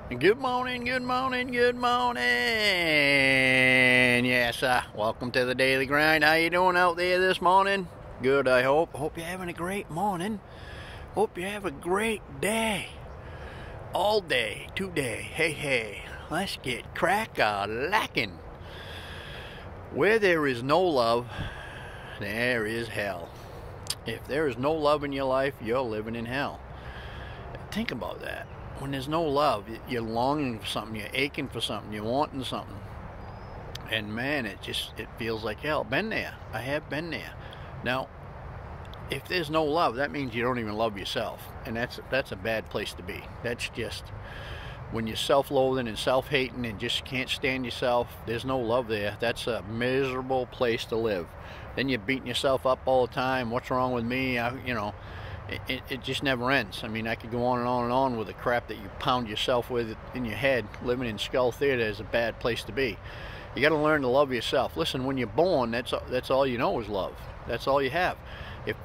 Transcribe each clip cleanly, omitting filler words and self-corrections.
Good morning, good morning, good morning. Yes, welcome to the daily grind. How you doing out there this morning? Good, I hope. Hope you're having a great morning. Hope you have a great day. All day, today. Hey, let's get crack-a-lacking. Where there is no love, there is hell. If there is no love in your life, you're living in hell. Think about that. When there's no love, you're longing for something, you're aching for something, you're wanting something. And man, it feels like hell. Been there. I have been there. Now, if there's no love, that means you don't even love yourself. And that's a bad place to be. That's just when you're self-loathing and self-hating and just can't stand yourself, there's no love there. That's a miserable place to live. Then you're beating yourself up all the time. What's wrong with me? It just never ends. I mean, I could go on and on and on with the crap that you pound yourself with in your head. Living in Skull Theater is a bad place to be. You got to learn to love yourself. Listen, when you're born, that's all you know is love. That's all you have.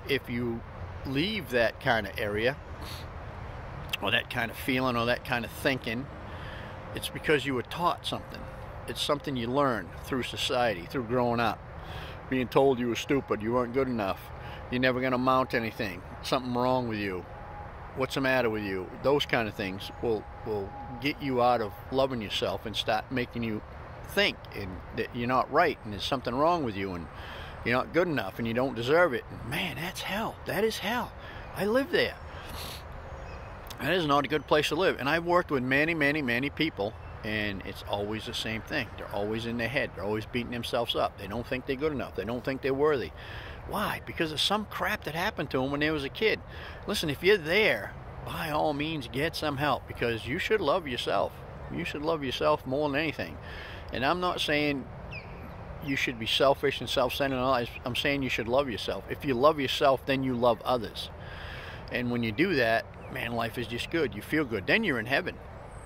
If you leave that kind of area, or that kind of feeling, or that kind of thinking, it's because you were taught something. It's something you learned through society, through growing up. Being told you were stupid, you weren't good enough, you're never going to amount to anything, something wrong with you, what's the matter with you. Those kind of things will get you out of loving yourself and start making you think that you're not right and there's something wrong with you and you're not good enough and you don't deserve it. And man, that's hell. That is hell. I live there. That is not a good place to live. And I've worked with many people, and it's always the same thing. They're always in their head. They're always beating themselves up. They don't think they're good enough. They don't think they're worthy. Why? Because of some crap that happened to them when they was a kid. Listen, if you're there, by all means get some help, because you should love yourself. You should love yourself more than anything. And I'm not saying you should be selfish and self-centered. I'm saying you should love yourself. If you love yourself, then you love others. And when you do that, man, life is just good. You feel good. Then you're in heaven.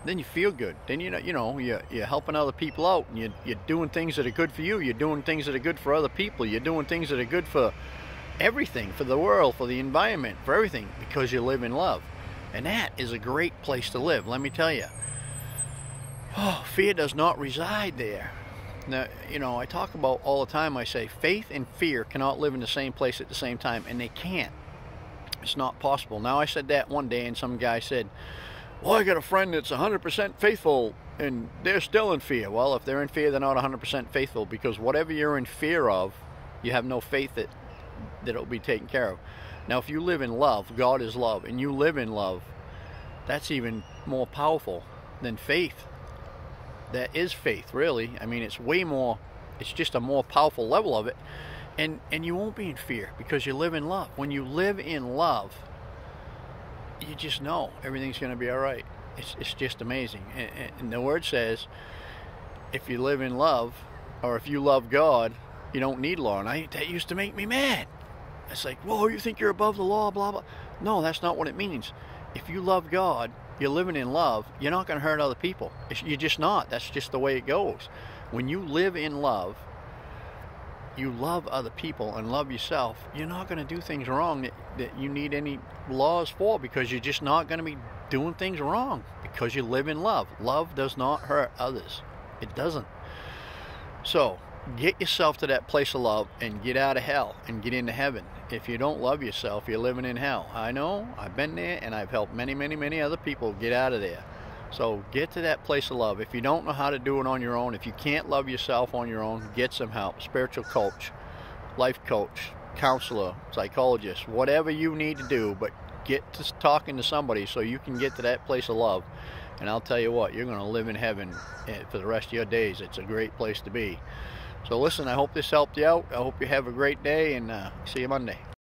Then you feel good. Then you're helping other people out, and you're doing things that are good for you. You're doing things that are good for other people. You're doing things that are good for everything, for the world, for the environment, for everything, because you live in love. And that is a great place to live, let me tell you. Oh, fear does not reside there. Now, I talk about all the time, I say faith and fear cannot live in the same place at the same time, and they can't. It's not possible. Now, I said that one day, and some guy said, well, I got a friend that's 100% faithful, and they're still in fear. Well, if they're in fear, they're not 100% faithful, because whatever you're in fear of, you have no faith that it'll be taken care of. Now, if you live in love, God is love, and you live in love, that's even more powerful than faith. That is faith, really. I mean, it's way more, it's just a more powerful level of it. And you won't be in fear because you live in love. When you live in love, you just know everything's going to be all right. It's just amazing. And the word says, if you live in love, or if you love God, you don't need law. And that used to make me mad. It's like, whoa, you think you're above the law, blah, blah. No, that's not what it means. If you love God, you're living in love, you're not going to hurt other people. You're just not. That's just the way it goes. When you live in love, you love other people and love yourself, you're not going to do things wrong that you need any laws for, because you're just not going to be doing things wrong because you live in love. Love does not hurt others. It doesn't. So get yourself to that place of love and get out of hell and get into heaven. If you don't love yourself, you're living in hell. I know. I've been there, and I've helped many other people get out of there. So get to that place of love. If you don't know how to do it on your own, if you can't love yourself on your own, get some help. Spiritual coach, life coach, counselor, psychologist, whatever you need to do, but get to talking to somebody so you can get to that place of love. And I'll tell you what, you're going to live in heaven for the rest of your days. It's a great place to be. So listen, I hope this helped you out. I hope you have a great day, and see you Monday.